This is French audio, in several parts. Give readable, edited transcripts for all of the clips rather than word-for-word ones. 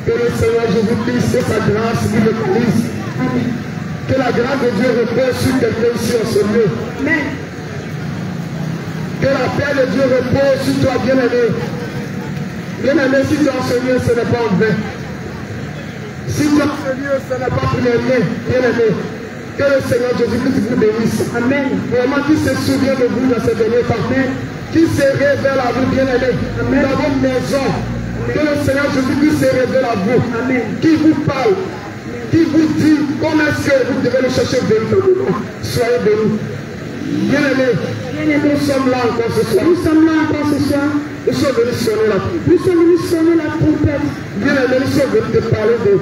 Que le Seigneur Jésus-Christ et sa grâce vous le bénisse. Amen. Que la grâce de Dieu repose sur quelqu'un ici en ce lieu. Amen. Que la paix de Dieu repose sur toi, bien-aimé. Bien-aimé, si tu es en ce lieu, ce n'est pas en vain. Si tu es en ce lieu, ce n'est pas pour l'aimer, bien-aimé. Que le Seigneur Jésus-Christ vous bénisse. Amen. Vraiment, qui se souvient de vous dans ces derniers temps. Amen. Qui se révèle à vous, bien-aimé. Dans vos maisons. Que le Seigneur Jésus-Christ se révèle à vous. Amen. Qui vous parle. Qui vous dit comment est-ce que vous devez le chercher véritablement. Soyez bénis. Bien-aimés, nous sommes là encore ce soir. Nous sommes là encore ce soir. Nous sommes venus sonner la trompette. Nous sommes venus sonner la trompette. Bien-aimés, nous sommes venus te parler de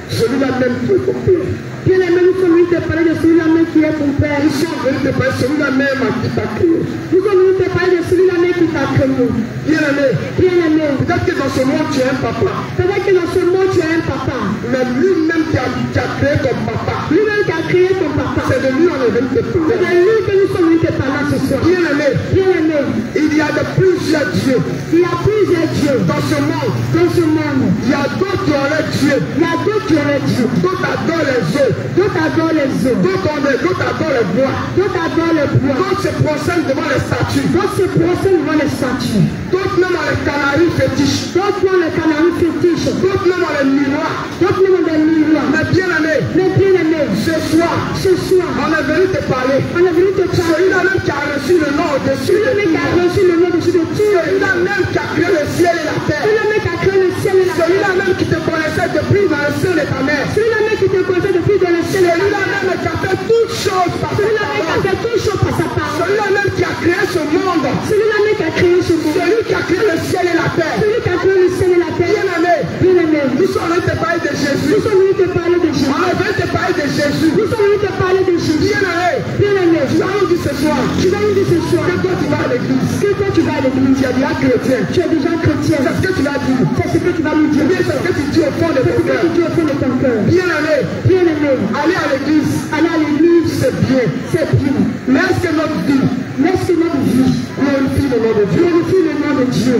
celui-là même qui est ton Père. Bien-aimés, nous sommes venus te parler de celui-là même qui est ton Père. Nous sommes venus te parler de celui-là même qui t'a créé. Nous sommes venus te parler de celui-là même qui t'a créé. Bien-aimé, Bien-aimé, peut-être que dans ce monde tu es un papa. peut-être que dans ce monde tu es un papa. Mais lui-même qui a créé ton papa. Lui-même qui a créé ton papa. C'est de lui on est venu te C'est parler. de lui que nous sommes venus te parler ce soir. Bien-aimé, Bien-aimé, il y a de plusieurs dieux. il y a plusieurs dieux Dans ce monde, dans ce monde. il y a d'autres qui auraient Dieu. Il y a d'autres qui auraient Dieu. D'autres adorent les eaux. D'autres adorent les eaux. D'autres adorent les bois. D'autres adorent les bois. D'autres se procèdent devant les statues. D'autres se procèdent devant les statues. D'autres même ont les canaries fétiches. D'autres ont les canaries fétiches. D'autres même ont les miroirs. D'autres même ont des miroirs. Mais bien aimé, Mais bien-aimé, ce soir, ce soir, on est venu te parler. on est venu te parler. Celui-là même qui a reçu le nom au-dessus de Celui-là tout. qui a reçu le nom dessus de tout. Celui-là même qui a créé le ciel et la terre. Celui-là qui a créé le ciel et la terre. Celui-là même qui te connaissait depuis dans le sein de ta mère. Celui-là qui te connaissait depuis dans le ciel et la Celui-là terre. même qui a fait toutes choses par sa Celui-là qui a parole. fait toutes choses par sa parole. Celui-là même qui a créé ce monde. Celui-là qui a créé ce monde. Celui qui a créé le ciel et la terre. Celui qui a créé le ciel et la terre. Bien-aimé, Bien-aimé, nous sommes venus te parler de Jésus. nous sommes venus te parler de Jésus. On est venu te parler de Jésus. Nous sommes venus te parler de Jésus. Bien-aimé, Bien-aimé, tu vas nous dire ce soir tu vas nous dire ce soir que toi tu vas à l'église. que toi tu vas à l'église. Tu es déjà chrétien. Tu es déjà chrétien. C'est ce que tu vas dire. C'est ce que tu vas nous dire. Ou bien c'est ce que tu dis au fond de C'est ton ce que cœur. tu dis au fond de ton cœur. Bien-aimé, Bien-aimé, aller à l'église, aller à l'église, c'est bien. c'est bien. Mais est-ce que notre vie Mais est-ce que notre vie glorifie le nom de Dieu? glorifie le nom de Dieu?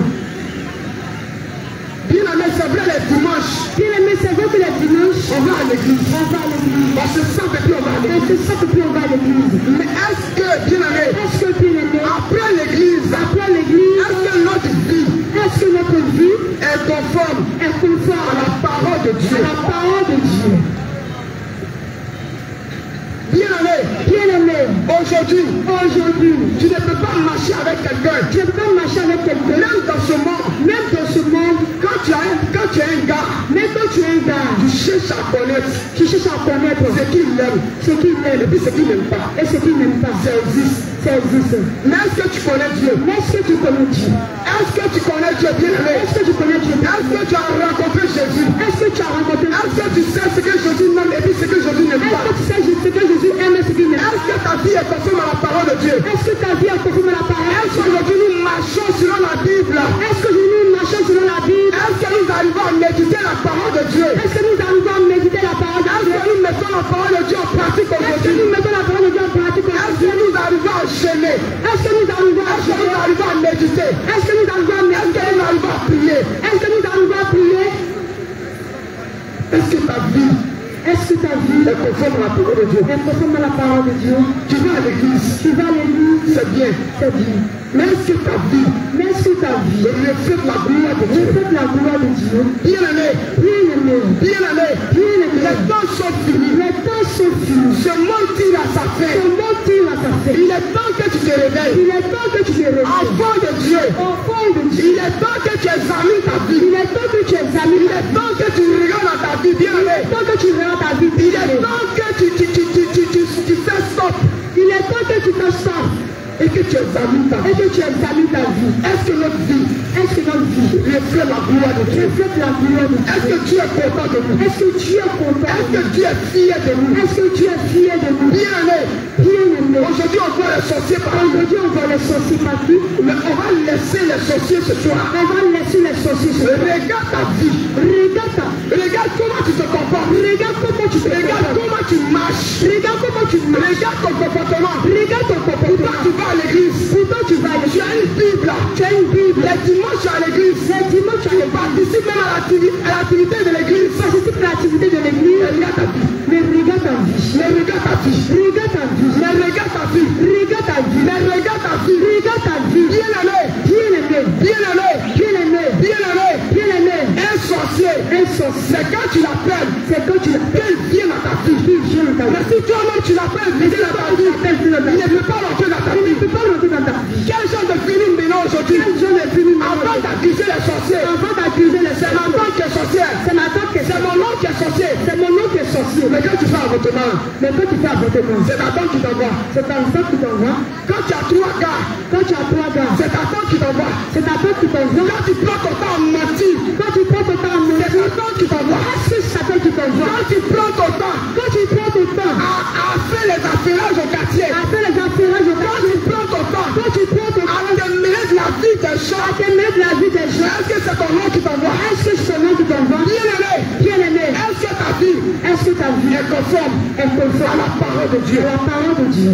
Bien-aimé, c'est vrai les dimanches, Bien-aimé, c'est vrai que les dimanches, on va à l'église. on va à l'église. On se sent et puis on va à On l'église. se sent que puis on va à l'église. Mais est-ce que, bien-aimé, Est-ce que bien-aimé, après l'église, après l'église, est-ce que notre vie est-ce que notre vie est conforme est à conforme la parole de à Dieu? la parole de Dieu? Bien-aimé, Bien-aimé, aujourd'hui, aujourd'hui, tu ne peux pas marcher avec quelqu'un. tu peux pas marcher avec quelqu'un, Même dans ce monde, même dans ce monde, quand tu es un gars, même quand tu es un gars, tu cherches à connaître tu cherches à connaître ce qu'il aime ce qu'il aime et puis ce qu'il n'aime pas. et ce qu'il n'aime pas. Ça existe. Ça existe. Mais est-ce que tu connais Dieu? Mais est-ce que tu connais Dieu? Est-ce que tu connais Dieu, bien-aimé? Est-ce que tu connais Dieu? Est-ce que tu as rencontré Jésus? Est-ce que tu as rencontré Dieu? Est-ce que tu sais ce que Jésus aime et puis ce que Jésus n'aime Est-ce pas? que tu sais ce que Jésus aime et ce qu'il n'aime pas? Est-ce que ta vie est conforme à la parole de Dieu? Est-ce que ta vie est conforme à la parole? Est-ce qu'aujourd'hui nous marchons selon la Bible? Est-ce que nous marchons selon la Bible? Est-ce que nous arrivons à méditer la parole de Dieu? Est-ce que nous arrivons à méditer la parole de Est-ce Dieu? que nous mettons la parole de Dieu en pratique Est-ce que aujourd'hui? nous mettons la parole de Dieu en pratique? Est-ce que nous arrivons à jeûner? Est-ce que nous arrivons à Est-ce que nous jeûner? arrivons à méditer? Est-ce que nous arrivons à Est-ce méditer? que nous arrivons à prier? Est-ce que nous arrivons à prier? Est-ce que ta vie Est-ce que ta vie est conforme à la parole de Dieu? est conforme à la parole de Dieu? Tu vas à l'église, Tu vas à l'église, c'est bien. c'est bien. Mais est-ce que ta vie Mais est-ce que ta vie reflète la gloire de Dieu? reflète la gloire de Dieu? Bien-aimé, Bien-aimé, bien-aimé, bien-aimé, les temps sont finis. les temps sont finis. Ce monde tire à sa fin. Ce monde tire à sa fin. Il est temps que tu te réveilles. Il est temps que tu te réveilles. Enfant de Dieu, Enfant de Dieu. il est temps que tu examines ta vie. Il est temps que tu examines. Il est temps que tu regardes dans ta vie, bien-aimé. Il est temps que tu regardes ta vie. Il est temps que tu fais stop Il est temps que tu te sors et que tu examines ta et vie. que tu examines ta vie. Est-ce que notre vie Est-ce que notre vie reflète la gloire de Dieu? reflète la gloire de Est-ce Dieu? que tu es content de nous? Est-ce que tu es content? Est-ce que tu es fier de nous? Est-ce que tu es fier de nous? Bien-aimé, Bien-aimé. aujourd'hui on voit les sorciers partout. Aujourd'hui, on voit les sorciers partout. Mais on va laisser les sorciers ce soir. On va laisser les sorciers se faire. Regarde ta vie. Regarde ta Regarde comment tu te comportes. Regarde comment tu te Regarde comportes. comment tu marches. Regarde comment tu marches. Regarde ton comportement. Regarde ton Pourtant comportement. tu vas à l'église. Pourtant, tu vas à Tu l'église. as une Bible. Tu as une Bible. Les dimanches à l'église. Les dimanches, tu Tu as vas participe même à l'activité de l'église. Participe à l'activité de l'église. Mais regarde ta vie. Mais regarde ta vie. Mais regarde ta vie. Regarde ta vie. Mais regarde ta vie. Regarde ta vie. Mais regarde ta vie. Regarde ta vie. Bien aimé. Bien aimé. Bien aimé. Bien aimé. Bien aimé. Bien aimé. Un sorcier. Un sorcier. C'est quand tu l'appelles. C'est quand tu l'appelles. Qu'il vienne dans ta vie. Qu'il vienne dans ta Mais vie. si toi-même tu l'appelles, viens dans ta vie. Il ne peut pas rentrer dans ta Il ne vie. peut pas rentrer dans ta vie. Quel genre de film maintenant aujourd'hui? Quel genre de film Avant d'accuser les sorciers. Avant d'accuser les C'est ma tante qui est sorcière. C'est ma tante qui est C'est mon nom qui est sorcier. C'est mon nom qui est sorcier. Mais quand tu fais avortement, Mais quand tu fais avortement, c'est ta tante qui t'envoie. c'est ta femme qui t'envoie. Quand tu as 3 gars, Quand tu as 3 gars, c'est ta tante qui t'envoie. c'est ta tante qui t'envoie. Quand tu prends ton temps à mentir, Quand tu prends ton temps à c'est mentir, ta tante qui t'envoie. est-ce que c'est ta tante qui t'envoie? Quand tu prends ton temps Quand tu prends ton temps à faire les affairages au quartier, à faire les affaires, quand tu prends ton temps quand tu prends ton à temps te mêler de la vie des gens, à te mettre la vie des gens, est-ce que c'est ton nom qui t'envoie? est-ce que c'est ton nom qui t'envoie? Bien aimé, Bien aimé, est-ce que ta vie est-ce que ta vie est conforme est à conforme la parole de Dieu? à la parole de Dieu?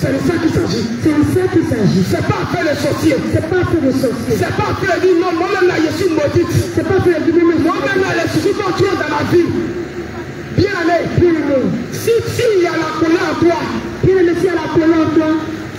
C'est de ça qu'il s'agit. C'est de ça qu'il s'agit. C'est pas faire les sorciers. C'est pas faire de sorcier. C'est pas faire dire non, moi-même là, je suis maudite. C'est pas faire du même. Moi-même là, les soucis sont trop dans ma vie. Bien aimé, Bien aimé, s'il y a la colère en toi, bien aimé, si à la colère en toi,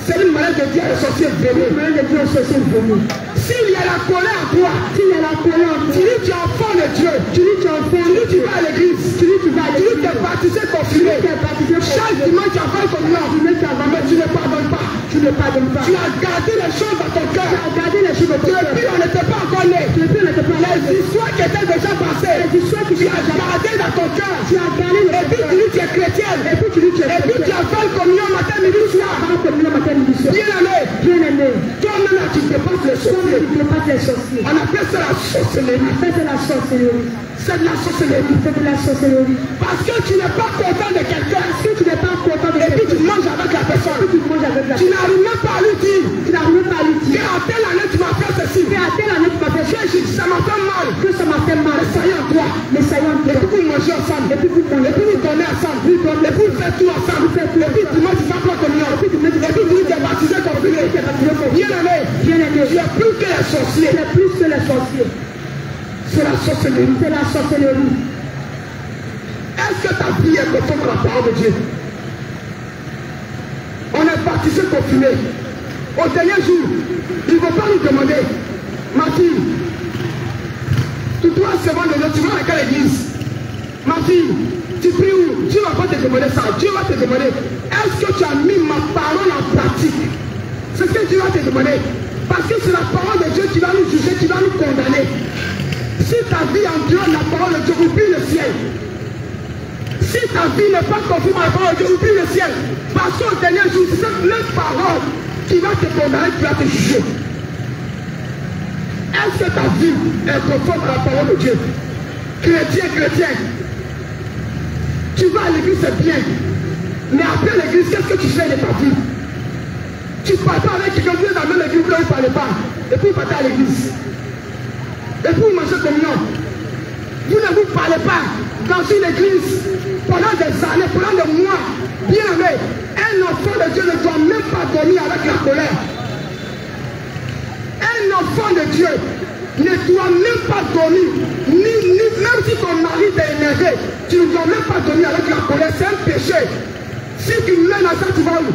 c'est une manière de dire aux sorciers venez. le moyen de Dieu est sorcier venu. S'il y a la colère en toi, S'il y a la colère en tu toi, dis tu es enfant de Dieu. tu dis tu es enfant, Tu dis tu vas à l'église. tu dis tu vas à Tu dis l'église, tu es baptisé confirmé. tu es baptisé pour Chaque dimanche tu as fait ton nom. Mais tu ne pardonnes pas. tu ne pardonnes pas. Tu as gardé les choses dans ton cœur. Tu as gardé les choses de ton cœur. Depuis on n'était pas encore né. Depuis on n'était pas là. Les histoires qui étaient déjà passées. Les histoires qui Tu as gardé dans ton cœur. tu as gardé le Et puis tu dis tu es chrétienne. Et puis tu dis tu es Et puis tu as fait le communion matin, midi, soir. comme le matin du soir. Bien aimé. Bien aimé, Toi-même là, tu dépasses les toi sorciers. tu ne pas les sorciers. On appelle ça la sorcellerie. Ça c'est la sorcellerie. C'est de la sorcellerie. C'est de la sorcellerie. Parce que tu n'es pas content de quelqu'un. Parce que tu n'es pas content de Et puis quelqu'un. tu manges avec la personne. Tu manges avec la Tu n'arrives même pas à lui dire. Tu n'arrives pas à lui Que dire. à telle année tu m'as fait ceci. Mais à telle année tu m'as fait Que ça m'a fait mal. que ça m'a fait mal. Ça y est en toi. Mais ça y est en Et toi. puis vous mangez ensemble. Et puis vous mangez. Et puis vous donnez ensemble. Et puis vous faites tout ensemble. Et puis dimanche tu fais pas communion. Et puis tu dis tu es baptisé confirmé. Bien aimé. Bien aimé, Tu es plus que les sorciers. c'est plus que les sorciers. C'est la sorcellerie. C'est la sorcellerie. Est-ce que ta vie est conforme à la parole de Dieu? On est baptisé confirmé. Au dernier jour, il ne faut pas nous demander, ma fille, tu dois servant de Dieu, tu vas à quelle église? Ma fille, tu pries où? Dieu ne va pas te demander ça. Dieu va te demander, est-ce que tu as mis ma parole en pratique? C'est ce que Dieu va te demander. Parce que c'est la parole de Dieu qui va nous juger, qui va nous condamner. Si ta vie en dehors de la parole de Dieu, oublie le ciel. Si ta vie n'est pas conforme à la parole de Dieu, oublie le ciel. Parce qu'au dernier jour, c'est cette même parole qui va te condamner, qui va te juger. Est-ce que ta vie est conforme à la parole de Dieu? Chrétien, chrétien, tu vas à l'église, c'est bien. Mais après l'église, qu'est-ce que tu fais de ta vie? Tu ne parles pas avec quelqu'un, vous êtes dans la même église, vous ne parlez pas. Et puis vous partez à l'église. Et puis vous mangez communion. Vous ne vous parlez pas dans une église pendant des années, pendant des mois. Bien aimé, un enfant de Dieu ne doit même pas dormir avec la colère. Un enfant de Dieu ne doit même pas dormir, même si ton mari t'est énervé, tu ne dois même pas dormir avec la colère, c'est un péché. Si tu mets dans ça, tu vas où?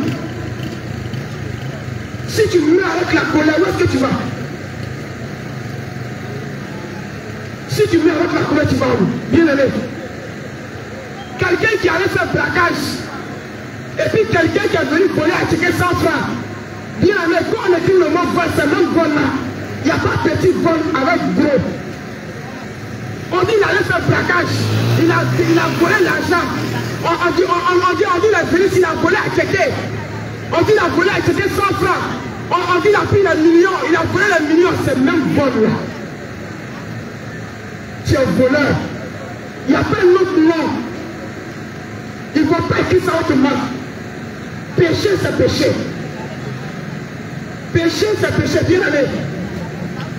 Si tu mets avec la colère, où est-ce que tu vas? Si tu mets avec la colère, tu vas où? Bien aimé. Quelqu'un qui allait faire braquage, et puis quelqu'un qui est venu voler à ticket 100 francs. Bien aimé, quand on écrit le mot vol, c'est même vol là. Il n'y a pas petit vol avec gros. On dit qu'il allait faire braquage. Il a volé l'argent. On dit il est venu, il a volé à ticket. On dit qu'il a volé à ticket 100 francs. On dit qu'il a pris les millions. Il a volé les millions. C'est même vol là. Tu es voleur. Il n'y a pas un autre nom. Il ne faut pas écrire ça autrement. Péché, c'est péché. Péché, c'est péché. Bien aimé.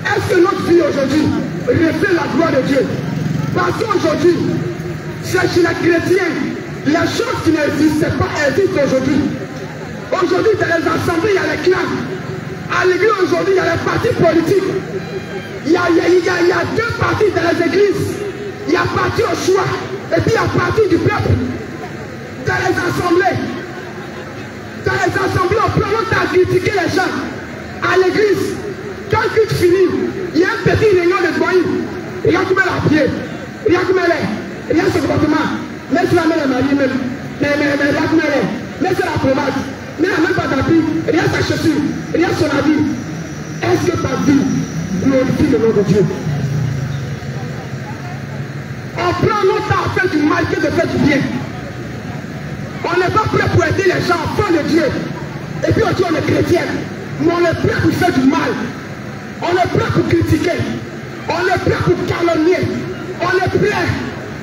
Est-ce que notre vie aujourd'hui reflète la gloire de Dieu? Parce qu'aujourd'hui, c'est chez les chrétiens, les choses qui n'existaient pas existent aujourd'hui. Aujourd'hui, dans les assemblées, il y a les clans. À l'église aujourd'hui, il y a les partis politiques. Il y a deux parties dans les églises. Il y a partie au choix et puis il y a partie du peuple. Dans les assemblées. Dans les assemblées, on prend à critiquer les gens. À l'église, quand le culte finit, il y a un petit réunion de foyer. Regarde comment elle a pied. Regarde comment elle est. Regarde son comportement. Même si la mère est mariée même. Mais regarde comment elle est. Même si elle a la pommade. Mais elle n'a même pas d'habit. Regarde sa chaussure. Regarde son habit. Est-ce que ta vie glorifie le nom de Dieu? On prend notre temps à faire du mal que de faire du bien. On n'est pas prêt pour aider les gens, enfants de Dieu. Et puis on dit on est chrétien. Mais on est prêt pour faire du mal. On est prêt pour critiquer. On est prêt pour calomnier. On est prêt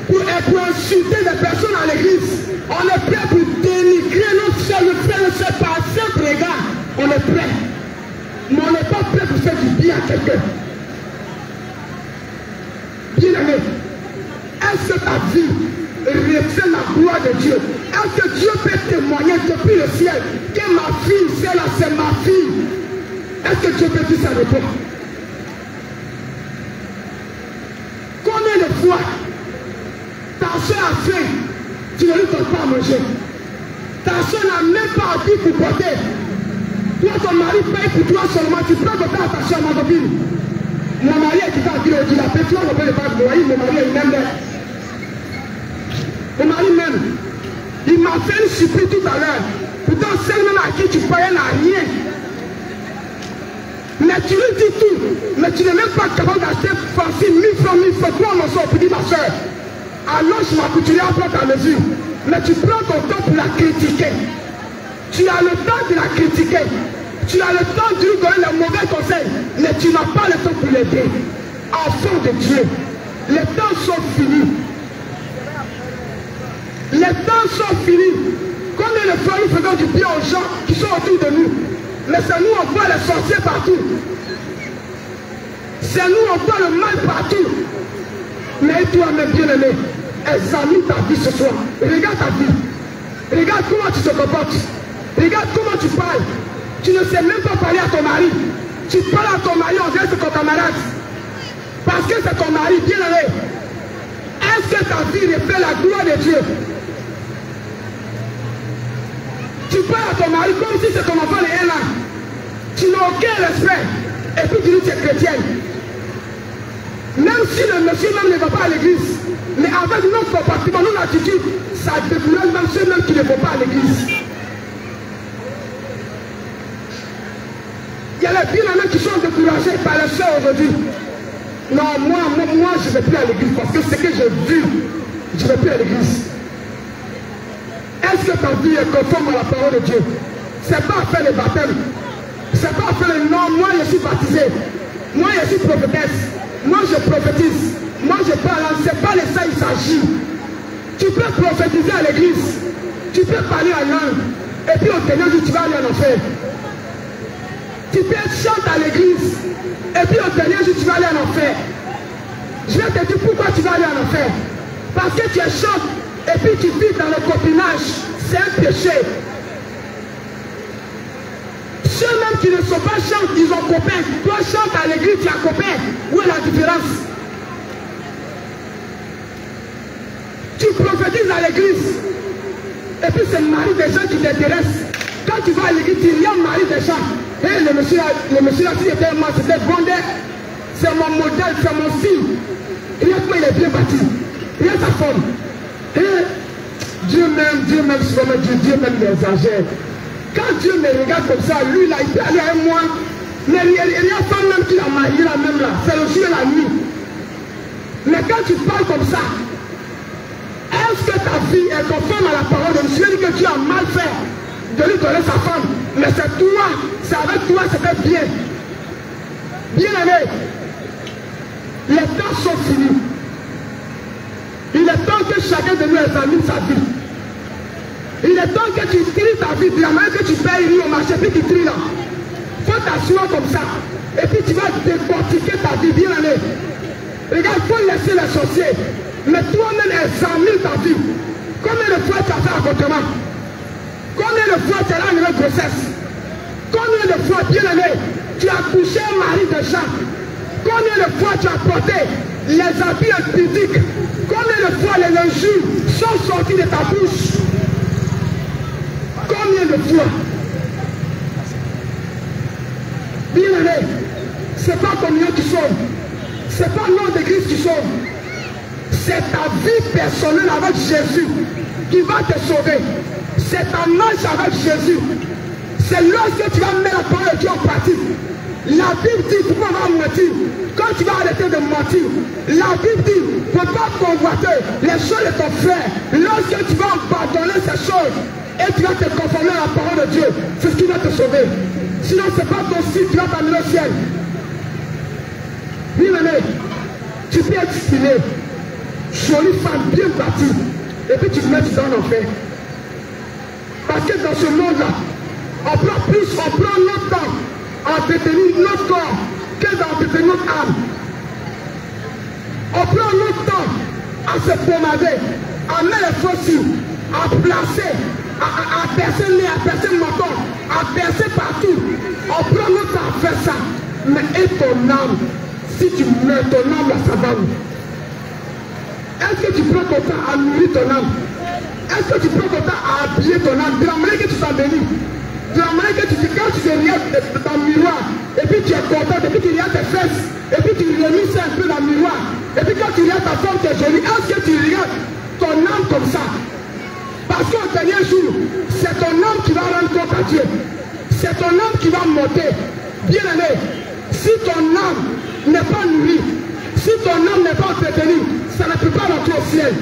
pour insulter des personnes à l'église. On est prêt pour dénigrer notre frère par simple regard. On est prêt. Mais on n'est pas prêt pour faire du bien à quelqu'un. Bien aimé, est-ce que ta vie reflète la gloire de Dieu? Est-ce que Dieu peut témoigner depuis le ciel que ma fille, celle-là, c'est ma fille? Est-ce que Dieu peut dire ça de toi? Combien de fois ta soeur a faim, tu ne lui donnes pas à manger? Ta soeur n'a même pas envie pour porter. Toi, ton mari paye pour toi seulement, tu prends ton temps à ta soeur, ma copine. Mon mari est quitté à dire, il a fait, tu vois, le pas de mon mari est même là. Mon mari même, il m'a fait une surprise tout à l'heure. Pourtant, celle même à qui tu payais n'a rien. Mais tu lui dis tout. Mais tu n'es même pas capable d'acheter facile 1000 francs, toi mon soeur, pour dire ma soeur. Allonge ma couturière à ta mesure. Mais tu prends ton temps pour la critiquer. Tu as le temps de la critiquer. Tu as le temps de lui donner les mauvais conseils. Mais tu n'as pas le temps pour l'aider. Enfant de Dieu, les temps sont finis. Les temps sont finis. Combien de fois nous faisons du bien aux gens qui sont autour de nous? Mais c'est nous, on voit les sorciers partout. C'est nous, on voit le mal partout. Mais toi, même bien-aimé, examine ta vie ce soir. Regarde ta vie. Regarde comment tu te comportes. Regarde comment tu parles. Tu ne sais même pas parler à ton mari. Tu parles à ton mari, on dirait que c'est ton camarade. Parce que c'est ton mari, bien-aimé. Est-ce que ta vie reflète la gloire de Dieu? Tu parles à ton mari comme si c'est ton enfant de 1 an. Tu n'as aucun respect. Et puis tu dis que tu es chrétienne. Même si le monsieur même ne va pas à l'église, mais avec notre comportement, notre attitude, ça décourage même ceux même qui ne vont pas à l'église. Il y a les bien-aimés qui sont découragés par les soeurs aujourd'hui. Non, moi je ne vais plus à l'église parce que ce que j'ai vu, je ne vais plus à l'église. Est-ce que ta vie est conforme à la parole de Dieu? C'est pas à faire le baptême. C'est pas à faire le nom. Moi je suis baptisé. Moi je suis prophétesse. Moi je prophétise. Moi je parle. C'est pas de ça il s'agit. Tu peux prophétiser à l'église. Tu peux parler en langue. Et puis au dernier jour tu vas aller en enfer. Tu peux chanter à l'église. Et puis au dernier jour tu vas aller en enfer. Je vais te dire pourquoi tu vas aller en enfer. Parce que tu chantes. Et puis tu vis dans le copinage, c'est un péché. Ceux même qui ne sont pas chants, ils ont copain. Toi chantes à l'église, tu as copain. Où est la différence? Tu prophétises à l'église. Et puis c'est le mari des gens qui t'intéressent. Quand tu vas à l'église, tu y a un mari des gens. Et le monsieur là, s'il était moi, c'était Bondé. C'est mon modèle, c'est mon style. Regarde comment il est bien bâti. Regarde sa forme. Et Dieu même, souvent Dieu même l'exagère. Quand Dieu me regarde comme ça, lui là, il peut aller à moi. Mais il y a une femme même qui l'a marié là même là. C'est le jour et la nuit. Mais quand tu parles comme ça, est-ce que ta vie est conforme à la parole de Dieu? Que tu as mal fait de lui donner sa femme. Mais c'est toi, c'est avec toi, c'était bien. Bien aimé, les temps sont finis. Il est temps que chacun de nous examine sa vie. Il est temps que tu tries ta vie. De la manière que tu payes au marché, puis tu tries là. Il faut t'asseoir comme ça. Et puis tu vas décortiquer ta vie, bien aimé. Regarde, il faut laisser les sorciers. Mais toi-même, examine ta vie. Combien de fois tu as fait avortement? Combien de fois tu as eu une grossesse? Combien de fois, bien aimé, tu as couché un mari de gens? Combien de fois tu as porté les habits impudiques? Combien de fois les injures sont sorties de ta bouche? Combien de fois? Bien aimé, ce n'est pas ton nom qui sauve. Ce n'est pas le nom d'église qui sauve. C'est ta vie personnelle avec Jésus qui va te sauver. C'est ta marche avec Jésus. C'est lorsque tu vas mettre la parole de Dieu en pratique. La Bible dit, pourquoi on va mentir? Quand tu vas arrêter de mentir, la Bible dit, ne faut pas convoiter les choses de ton frère. Lorsque tu vas abandonner ces choses et tu vas te conformer à la parole de Dieu, c'est ce qui va te sauver. Sinon, ce n'est pas ton style qui va t'amener au ciel. Oui, mais tu peux être stylé, jolie femme, bien bâtie, et puis tu te mets dans l'enfer. Parce que dans ce monde-là, on prend notre temps à entretenir notre corps que d'entretenir notre âme. On prend notre temps à se pomader, à mettre les fossiles, à placer, à percer le nez, à percer le menton, à percer partout. On prend notre temps à faire ça. Mais et ton âme, si tu mets ton âme là, ça va où? Est-ce que tu prends ton temps à nourrir ton âme? Est-ce que tu prends ton temps à habiller ton âme? De la manière que tu t'en bénis. De la manière que quand tu te regardes dans le miroir, et puis tu es content, et puis tu regardes tes fesses, et puis tu remisses un peu dans le miroir, et puis quand tu regardes ta femme, tu es jolie, est-ce que tu regardes ton âme comme ça? Parce qu'au dernier jour, c'est ton âme qui va rendre compte à Dieu. C'est ton âme qui va monter. Bien aimé, si ton âme n'est pas nourrie, si ton âme n'est pas entretenue, ça ne peut pas rentrer au ciel.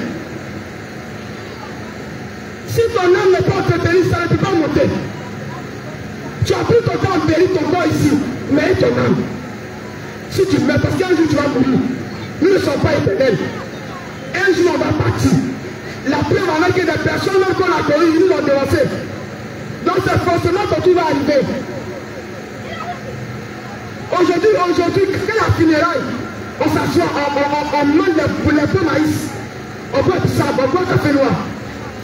Si ton âme n'est pas entretenue, ça ne peut pas monter. Tu as pris ton temps à bénir ton corps ici, mais ton âme. Si tu meurs, parce qu'un jour tu vas mourir. Nous ne sommes pas éternels. Un jour on va partir. La preuve en est que des personnes qu'on a connues, ils nous ont dénoncé. Donc c'est forcément que tout va arriver. Aujourd'hui, quand la funéraille, on s'assoit, on mange les pots maïs, on boit du sable, on boit café noir.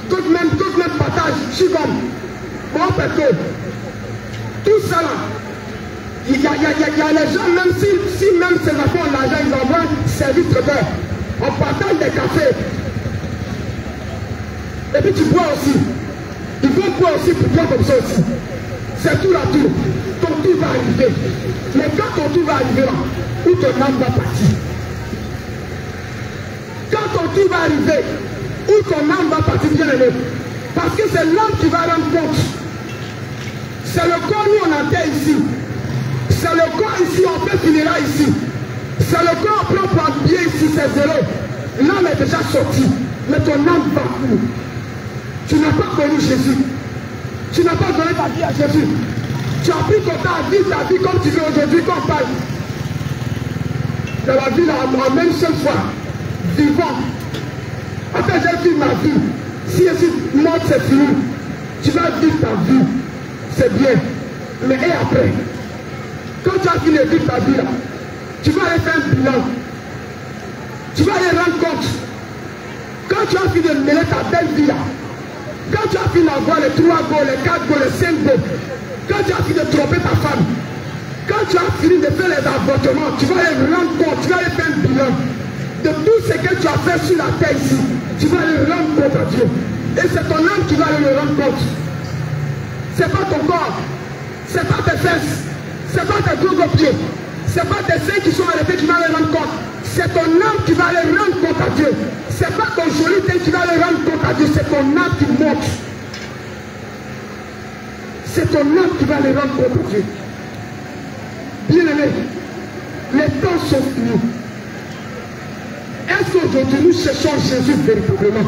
Tout même partage, chigom, bon pétrole. Tout ça là, il y a les gens, même si même ces enfants ont l'argent, ils envoient service traiteur. On partage des cafés. Et puis tu bois aussi. Il faut boire aussi pour boire comme ça aussi. C'est tout là tout. Ton tour va arriver. Mais quand ton tour va arriver là, où ton âme va partir. Quand ton tour va arriver, où ton âme va partir, bien aimé. Parce que c'est l'âme qui va rendre compte. C'est le corps, nous on enterre ici. C'est le corps ici, on fait finira ici. C'est le corps, on prend pour habiller ici, c'est zéro. L'âme est déjà sortie. Mais ton âme va où? Tu n'as pas connu Jésus. Tu n'as pas donné ta vie à Jésus. Tu as pris ton temps à vivre ta vie comme tu veux aujourd'hui, comme parle. Dans la vie, là, en même seule fois, vivant. Après, j'ai vu ma vie. Si je suis mort, c'est fini. Tu vas vivre ta vie. C'est bien. Mais et après, quand tu as fini de vivre ta vie là, tu vas aller faire un bilan. Tu vas aller rendre compte. Quand tu as fini de mêler ta belle vie là, quand tu as fini d'avoir les 3 goals, les 4 goals, les 5 goals, quand tu as fini de tromper ta femme, quand tu as fini de faire les avortements, tu vas aller rendre compte, tu vas aller faire un bilan de tout ce que tu as fait sur la terre ici. Tu vas aller rendre compte à Dieu. Et c'est ton âme qui va aller le rendre compte. C'est pas ton corps, c'est pas tes fesses, c'est pas tes gros pieds, c'est pas tes seins qui sont arrêtés qui vont aller rendre compte. C'est ton âme qui va aller rendre compte à Dieu. C'est pas ton joli teint qui va aller rendre compte à Dieu, c'est ton âme qui monte. C'est ton âme qui va aller rendre compte à Dieu. Bien aimé, les temps sont finis. Est-ce qu'aujourd'hui nous cherchons Jésus véritablement?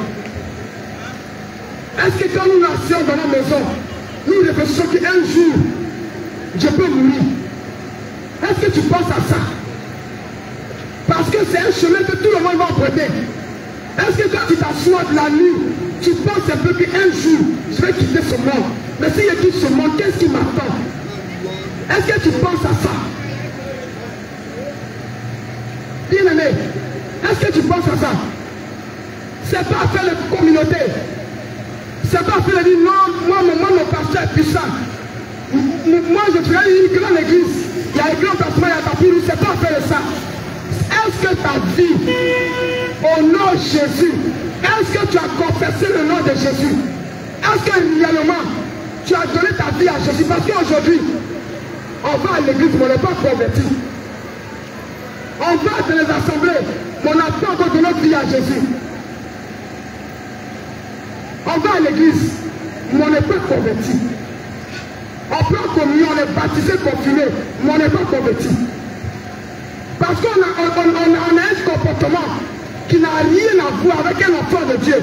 Est-ce que quand nous naissons dans la maison, nous réfléchissons qu'un jour, je peux mourir? Est-ce que tu penses à ça? Parce que c'est un chemin que tout le monde va emprunter. Est-ce que quand tu t'assois de la nuit, tu penses un peu qu'un jour, je vais quitter ce monde? Mais si je quitte ce monde, qu'est-ce qui m'attend? Est-ce que tu penses à ça? Bien aimé, est-ce que tu penses à ça? C'est pas faire la communauté. C'est pas faire dire non, moi mon pasteur est puissant. Moi je ferai une grande église. il y a écrit au testament, il y a ta fille, c'est pas faire ça. Est-ce que ta vie, au nom de Jésus, est-ce que tu as confessé le nom de Jésus? Est-ce que réellement, tu as donné ta vie à Jésus? Parce qu'aujourd'hui, on va à l'église, mais on n'est pas converti. On va dans les assemblées, mais on n'a pas encore donné notre vie à Jésus. On va à l'église, mais on n'est pas converti. On prend communion, on est baptisé, confirmé, mais on n'est pas converti. Parce qu'on a un comportement qui n'a rien à voir avec un enfant de Dieu.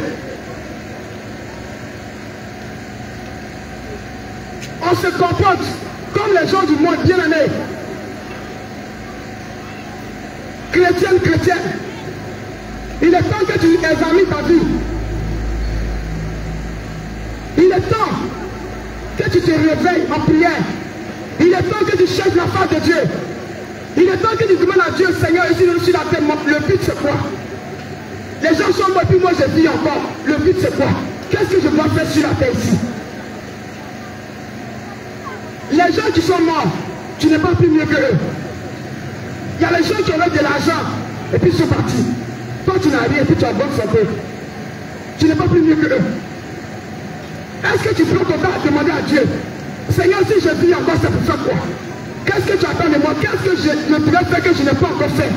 On se comporte comme les gens du monde bien-aimés. Chrétienne. Il est temps que tu examines ta vie. Il est temps que tu te réveilles en prière. Il est temps que tu cherches la face de Dieu. Il est temps que tu demandes à Dieu, Seigneur, ici sur la terre, le but c'est quoi? Les gens sont morts, puis moi je vis encore. Le but c'est quoi? Qu'est-ce que je dois faire sur la terre ici? Les gens qui sont morts, tu n'es pas plus mieux que eux. Il y a les gens qui ont de l'argent et puis ils sont partis. Toi tu n'as rien et puis tu as bonne santé. Tu n'es pas plus mieux que eux. Est-ce que tu prends ton temps à demander à Dieu, Seigneur, si je vis encore, c'est pour ça quoi? Qu'est-ce que tu attends de moi? Qu'est-ce que je pourrais faire que je n'ai pas encore fait?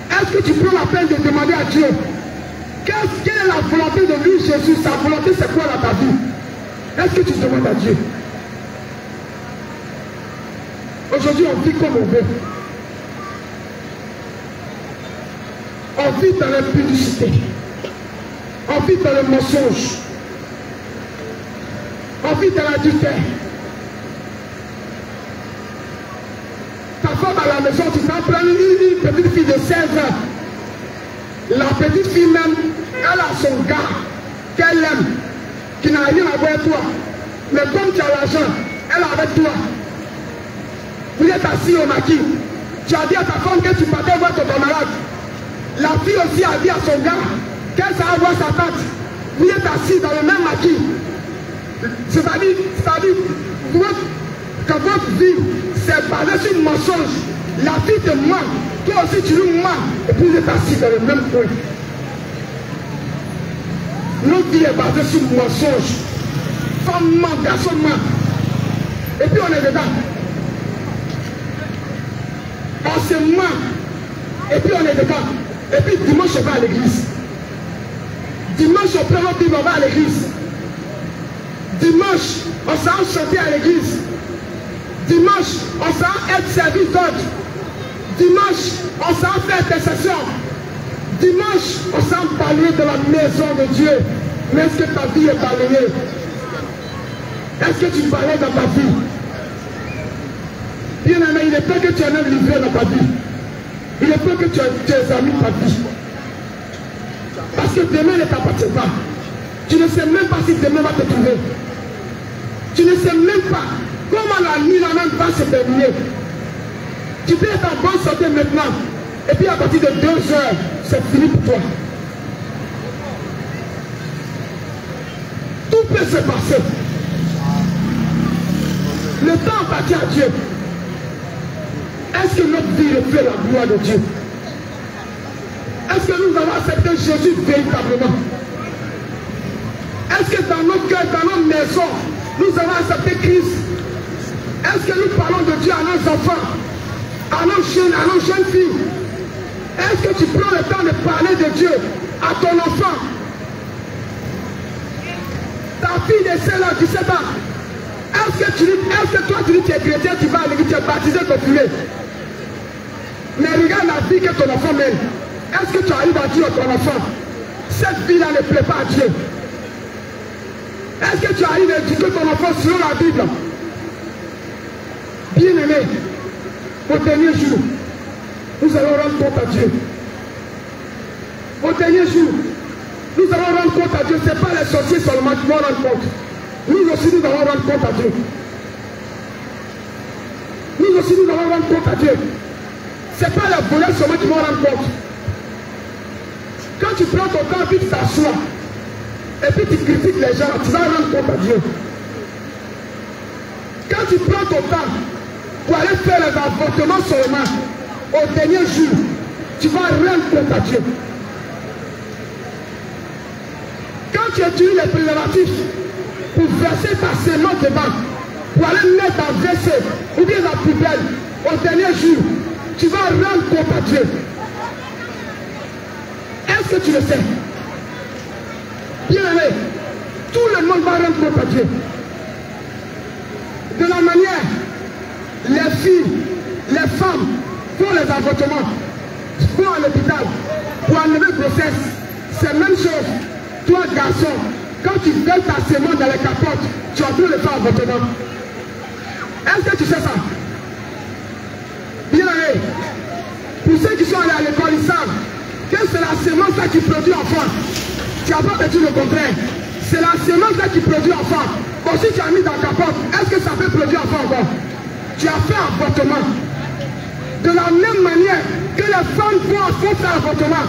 Est-ce que tu prends la peine de demander à Dieu, quelle est la volonté de lui, Jésus? Sa volonté, c'est quoi dans ta vie? Est-ce que tu demandes à Dieu? Aujourd'hui, on vit comme on veut. On vit dans l'impudicité. On vit dans le mensonge. On vit dans l'adultère. Ta femme à la maison, tu t'en prends une petite fille de 16 ans. La petite fille même, elle a son gars qu'elle aime, qui n'a rien à voir avec toi. Mais comme tu as l'argent, elle est avec toi. Vous êtes assis au maquis. Tu as dit à ta femme que tu partais voir ton camarade. La fille aussi a dit à son gars qu'elle s'en voir sa tante. Vous êtes assis dans le même maquis. C'est-à-dire, quand votre vie c'est basé sur le mensonge, la fille te ment, toi aussi tu lui mens, et puis vous êtes assis dans le même coin. Notre vie est basée sur le mensonge. Femme ment, garçon ment. Et puis on est dedans. On se ment, et puis on est dedans. Et puis dimanche on va à l'église. Dimanche on prend notre Bible, on va à l'église. Dimanche, on s'en chanter à l'église. Dimanche, on s'en être service d'ordre. Dimanche, on s'en faire intercession. Dimanche, on s'en parler de la maison de Dieu. Mais est-ce que ta vie est balayée? Est-ce que tu balais dans ta vie? Bien aimé, il est temps que tu en aies livré dans ta vie. Il est temps que tu examines ta vie. Parce que demain ne t'appartient pas. Tu ne sais même pas si demain va te trouver. Tu ne sais même pas comment la nuit la même va se terminer. Tu peux être en bonne santé maintenant. Et puis à partir de 2 heures, c'est fini pour toi. Tout peut se passer. Le temps appartient à Dieu. Est-ce que notre vie reflète la gloire de Dieu? Est-ce que nous avons accepté Jésus véritablement? Est-ce que dans nos cœurs, dans nos maisons, nous avons accepté Christ? Est-ce que nous parlons de Dieu à nos enfants, à nos jeunes filles? Est-ce que tu prends le temps de parler de Dieu à ton enfant? Ta fille de 16 ans, 17 ans, est-ce que toi tu dis que tu es chrétien, tu vas à l'église, tu es baptisé, confirmé? Mais regarde la vie que ton enfant mène. Est-ce que tu arrives à dire à ton enfant, cette vie-là ne plaît pas à Dieu? Est-ce que tu arrives à éduquer ton enfant selon la Bible? Bien aimé, au dernier jour, nous allons rendre compte à Dieu. Au dernier jour, nous allons rendre compte à Dieu. Ce n'est pas les sorciers seulement qui vont rendre compte. Nous aussi, nous allons rendre compte à Dieu. Nous aussi, nous allons rendre compte à Dieu. Ce n'est pas les voleurs seulement qui vont rendre compte. Quand tu prends ton temps et tu t'assois, et puis tu critiques les gens, tu vas rendre compte à Dieu. Quand tu prends ton temps pour aller faire les avortements seulement, au dernier jour, tu vas rendre compte à Dieu. Quand tu utilises les préservatifs pour verser ta semence dedans, pour aller mettre en WC ou bien dans la poubelle, au dernier jour, tu vas rendre compte à Dieu. Est-ce que tu le sais? Bien aimé, tout le monde va rendre compte à Dieu. De la manière, les filles, les femmes font les avortements, vont à l'hôpital pour enlever grossesse. C'est la même chose. Toi, garçon, quand tu donnes ta semence dans les capotes, tu as besoin de faire avortement. Est-ce que tu sais ça? Bien aimé, pour ceux qui sont allés à l'école, ils savent que c'est la semence là qui produit enfant. Tu n'as pas dit le contraire. C'est la semence là qui produit enfant. Bon, si tu as mis dans ta capote, est-ce que ça peut produire enfant encore? Tu as fait avortement. De la même manière que les femmes font faire avortement.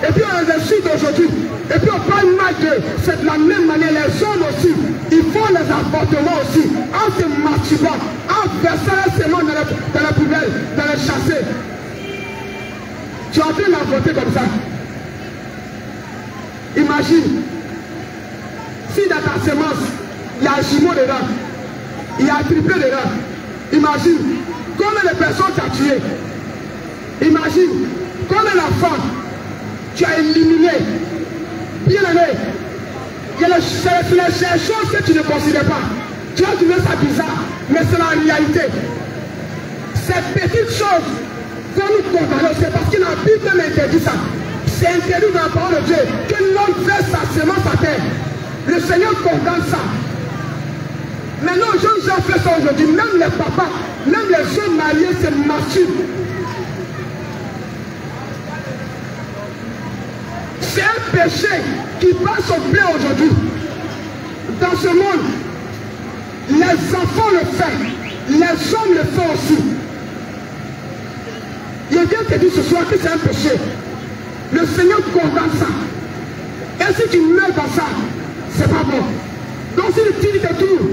Et puis on les insulte aujourd'hui. Et puis on parle mal d'eux. C'est de la même manière. Les hommes aussi, ils font les avortements aussi. En se masturbant, en versant les semences dans la poubelle, dans les chassés. Tu as fait l'avorter comme ça. Imagine, si dans ta semence, il y a un jumeau dedans, il y a un triplé dedans. Imagine combien de personnes tu as tuées. Imagine combien d'enfants tu as éliminé. Bien aimé, c'est les choses que tu ne considères pas. Tu vas trouver ça bizarre, mais c'est la réalité. Ces petites choses qu'on nous condamne, c'est parce que la Bible même interdit ça. C'est interdit dans la parole de Dieu que l'homme verse sa semence à terre. Le Seigneur condamne ça. Maintenant, les jeunes gens font ça aujourd'hui. Même les papas, même les jeunes mariés se masturbent. C'est un péché qui passe au blé aujourd'hui. Dans ce monde, les enfants le font, les hommes le font aussi. Je viens te dire ce soir que c'est un péché. Le Seigneur condamne ça. Et si tu meurs dans ça, c'est pas bon. Donc si tu te trouves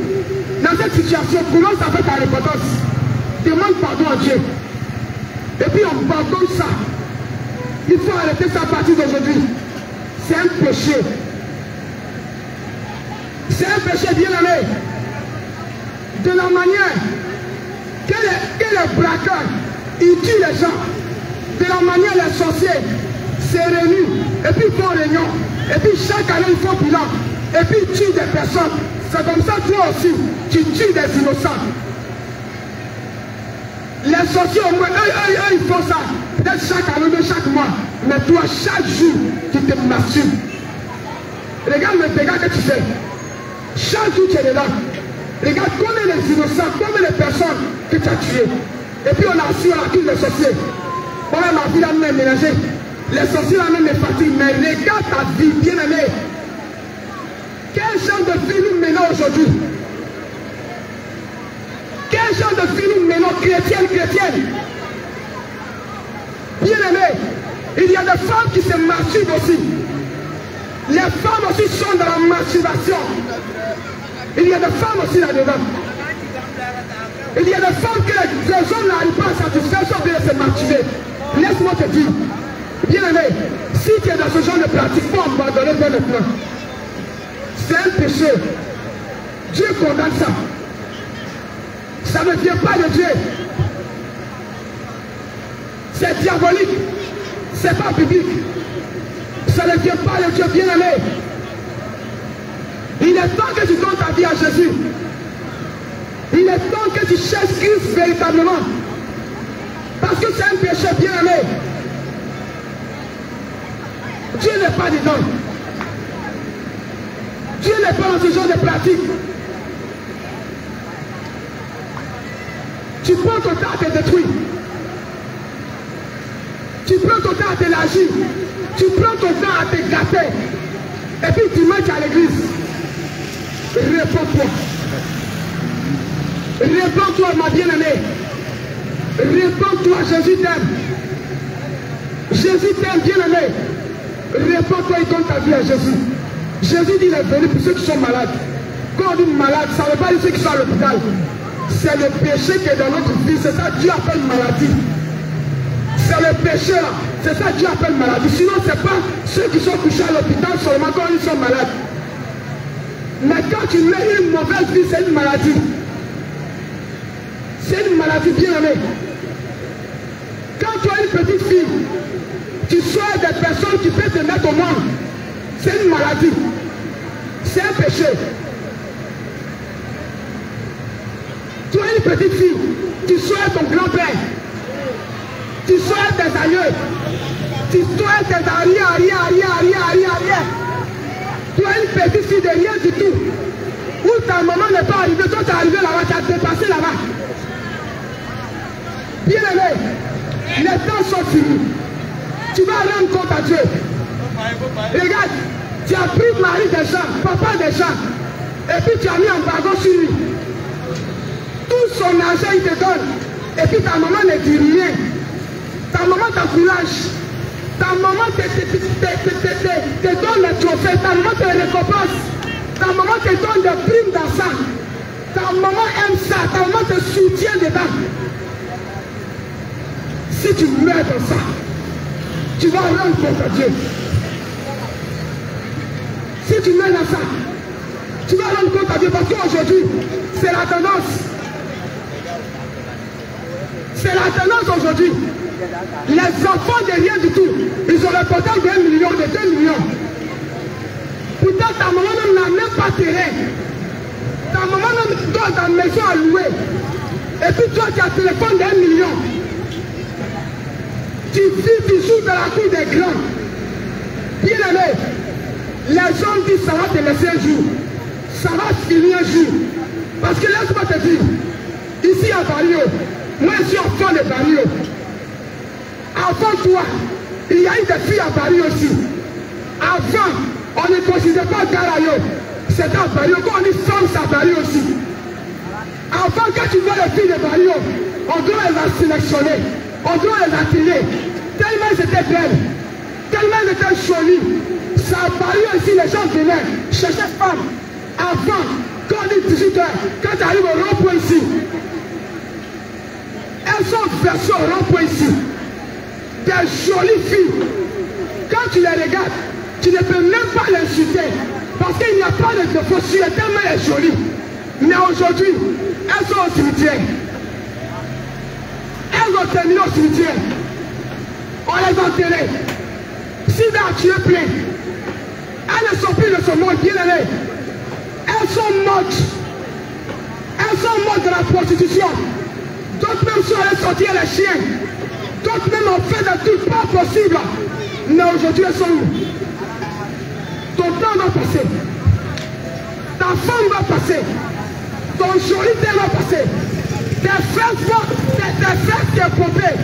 dans cette situation, commence avec ta repentance. Demande pardon à Dieu. Et puis on pardonne ça. Il faut arrêter ça à partir d'aujourd'hui. C'est un péché. C'est un péché bien aimé. De la manière que les braqueurs, ils tuent les gens. De la manière les sorciers se réunissent et puis font réunion. Et puis chaque année ils font bilan. Et puis ils tuent des personnes. C'est comme ça toi aussi, tu tues des innocents. Les sorciers au moins, eux, ils font ça. Peut-être chaque année, de chaque mois. Mais toi, chaque jour, tu te masturbes. Regarde le dégât que tu fais. Chaque jour, tu es dedans. Regarde combien les innocents, combien de personnes que tu as tuées. Et puis on a su, on accuse les sorciers. Voilà ma vie, la même mélangée. Les sorciers, la même fatigue. Mais regarde ta vie, bien aimée. Quel genre de vie nous menons aujourd'hui? Quel genre de vie nous menons, chrétienne? Bien aimé, il y a des femmes qui se masturbent aussi. Les femmes aussi sont dans la masturbation. Il y a des femmes aussi là-dedans. Il y a des femmes que les hommes n'arrivent pas à satisfaire, sont bien se masturber. Laisse-moi te dire, bien aimé, si tu es dans ce genre de pratique, il faut abandonner dès maintenant. C'est un péché. Dieu condamne ça. Ça ne vient pas de Dieu. C'est diabolique. C'est pas biblique. Ça ne vient pas de Dieu, bien aimé. Il est temps que tu donnes ta vie à Jésus. Il est temps que tu cherches Christ véritablement. Parce que c'est un péché, bien aimé. Dieu n'est pas dedans. Dieu n'est pas dans ce genre de pratique. Tu prends ton temps à te détruire. Tu prends ton temps à t'élargir. Tu prends ton temps à te gâter. Et puis tu marches à l'église. Réponds-toi. Réponds-toi, ma bien-aimée. Réponds-toi, Jésus t'aime. Jésus t'aime, bien-aimé. Réponds-toi et donne ta vie à Jésus. Jésus dit il est venu pour ceux qui sont malades. Quand on dit malade, ça ne veut pas dire ceux qui sont à l'hôpital. c'est le péché qui est dans notre vie. C'est ça que Dieu appelle maladie. C'est le péché là. C'est ça que Dieu appelle maladie. Sinon, ce n'est pas ceux qui sont couchés à l'hôpital seulement quand ils sont malades. Mais quand tu mets une mauvaise vie, c'est une maladie. C'est une maladie bien aimée. Quand tu as une petite fille, tu sois des personnes qui peuvent te mettre au monde. C'est une maladie. C'est un péché. Tu as une petite fille, tu sois ton grand-père, tu sois tes aïeux, tu sois tes arrière. Tu as une petite fille de rien du tout. Où ta maman n'est pas arrivée, toi tu es arrivé là-bas, tu as dépassé là-bas. Bien aimé, les temps sont finis. Tu vas rendre compte à Dieu. Regarde, tu as pris mari des gens, papa des gens, et puis tu as mis un wagon sur lui. Tout son argent il te donne, et puis ta maman ne dit rien. Ta maman t'encourage. Ta maman te donne les trophées, ta maman te récompense. Ta maman te donne des primes dans ça. Ta maman aime ça, ta maman te soutient dedans. Si tu meurs dans ça, tu vas rendre compte à Dieu. Si tu meurs dans ça, tu vas rendre compte à Dieu parce qu'aujourd'hui, c'est la tendance. C'est la tendance aujourd'hui. Les enfants de rien du tout, ils ont le potentiel de 1 million, de 2 millions. Pourtant, ta maman n'a même pas terrain. Ta maman n'a pas de maison à louer. Et puis toi, tu as un téléphone de 1 million. Tu vis, tu joues dans la cour des grands. Bien aimé, les gens disent ça va te laisser un jour. Ça va finir un jour. Parce que laisse-moi te dire, ici à Barrio, moi je suis enfant de Barrio. Avant toi, il y a eu des filles à Barrio aussi. Avant, on ne considérait pas Garayo. C'était à Barrio. Quand on dit femme, c'est à Barrio aussi. Avant, quand tu vois les filles de Barrio, on doit les sélectionner. On doit les attirer. Tellement elles étaient belles. Tellement elles étaient jolies. Ça a Barrio ici, les gens venaient chercher femmes. Avant, quand on dit 18 heures, quand tu arrives au rond-point ici, elles sont versées au rond-point ici. Des jolies filles. Quand tu les regardes, tu ne peux même pas les insulter. Parce qu'il n'y a pas de défaut sur elles, tellement elles sont jolies. Mais aujourd'hui, elles sont au cimetière. Elles ont terminé au cimetière. On les a enterrées. Si là tu es plein, elles ne sont plus de ce monde, bien aimées. Elles sont mortes. Elles sont mortes de la prostitution. D'autres même sont allées sortir les chiens. D'autres même ont fait de tout pas possible. Mais aujourd'hui, elles sont où? Ton temps va passer. Ta femme va passer. Ton joli thé va passer. Tes fesses qui est pompée.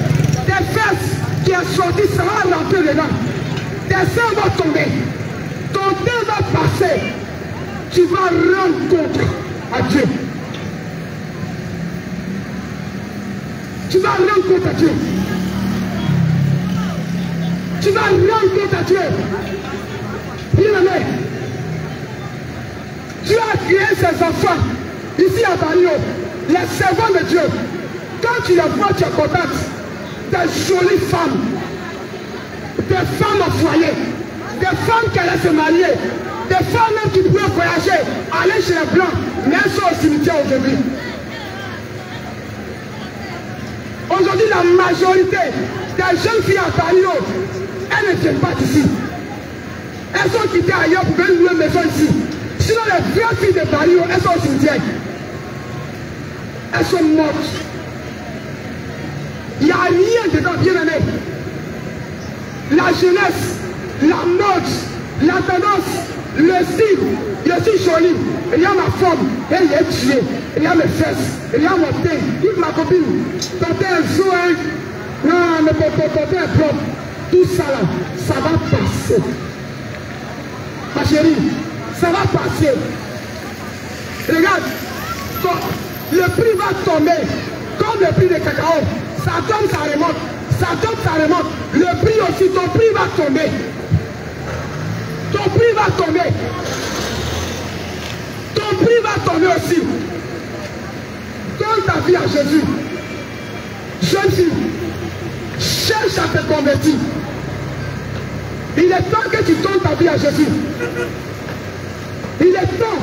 Tes fesses qui est sorti, ça va rentrer dedans. Tes seins vont tomber. Ton temps va passer. Tu vas rendre compte à Dieu. Tu vas rendre compte à Dieu. Tu vas rendre compte à Dieu. Bien aimé, Dieu a créé ses enfants ici à Barrio, les servants de Dieu. Quand tu les vois, tu es contente. Des jolies femmes, des femmes au foyer, des femmes qui allaient se marier, des femmes même qui pouvaient voyager, aller chez les blancs, mais elles sont au cimetière aujourd'hui. Aujourd'hui, la majorité des jeunes filles à Barrio, elles ne viennent pas d'ici. Elles sont quittées ailleurs pour venir louer une maison ici. Sinon, les vraies filles de Barrio, elles sont au cimetière. Elles sont mortes. Il n'y a rien dedans, bien aimé. La jeunesse, la mode, la tendance, le style, je suis joli. Il y a ma forme, elle est tuée. Il y a mes fesses, il y a mon teint. Dis ma copine, ton teint est jaune. Non, mais ton teint est propre. Tout ça là, ça va passer. Ma chérie, ça va passer. Regarde, le prix va tomber. Comme le prix de cacao, ça tombe, ça remonte. Ça tombe, ça remonte. Le prix aussi, ton prix va tomber. Ton prix va tomber. Ton prix va tomber aussi. Ton donnes ta vie à Jésus. Jeune fille, cherche à te convertir. Il est temps que tu donnes ta vie à Jésus. Il est temps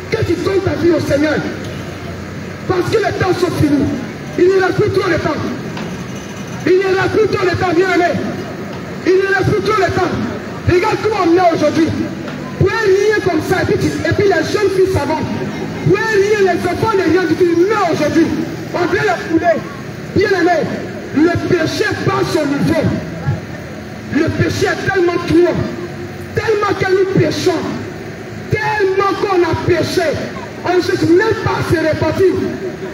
que tu donnes ta vie au Seigneur. Parce que les temps sont finis. Il ne reste plus trop de temps. Il ne reste plus trop de temps, bien aimé. Il ne reste plus trop de temps. Regarde comment on est aujourd'hui. Vous pouvez rien comme ça. Et puis les jeunes filles savantes. Vous pouvez rien, les enfants, les rien du tout. Ils meurent aujourd'hui. On vient les fouler. Bien aimé, le péché bat son niveau. Le péché est tellement trop. Tellement que nous péchons. Tellement qu'on a péché. On ne cherche même pas à se répartir.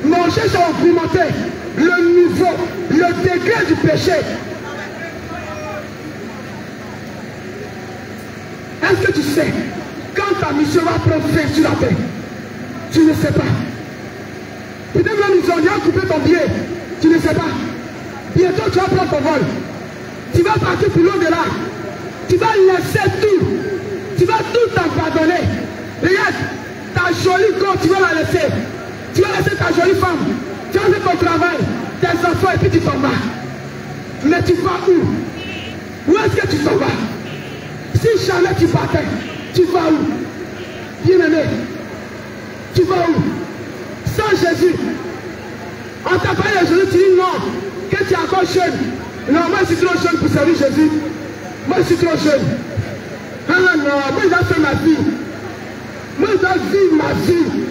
Mais on cherche à augmenter le niveau, le degré du péché. Est-ce que tu sais, quand ta mission va prendre fin sur la terre, tu ne sais pas. Peut-être même ils ont déjà coupé ton billet, tu ne sais pas. Bientôt tu vas prendre ton vol. Tu vas partir pour l'au-delà. Tu vas laisser tout. Tu vas tout t'abandonner. Regarde, ta jolie corps, tu vas la laisser. Tu vas laisser ta jolie femme. Tu vas faire ton travail, tes enfants et puis tu t'en vas. Mais tu vas où? Où est-ce que tu t'en vas? Si jamais tu partais, tu vas où? Bien aimé, tu vas où? Sans Jésus. On t'a parlé de Jésus, tu dis non, que tu es encore jeune. Non, moi je suis trop jeune pour servir Jésus. Moi je suis trop jeune. Ah non, moi je dois faire ma vie. Moi je dois vivre ma vie.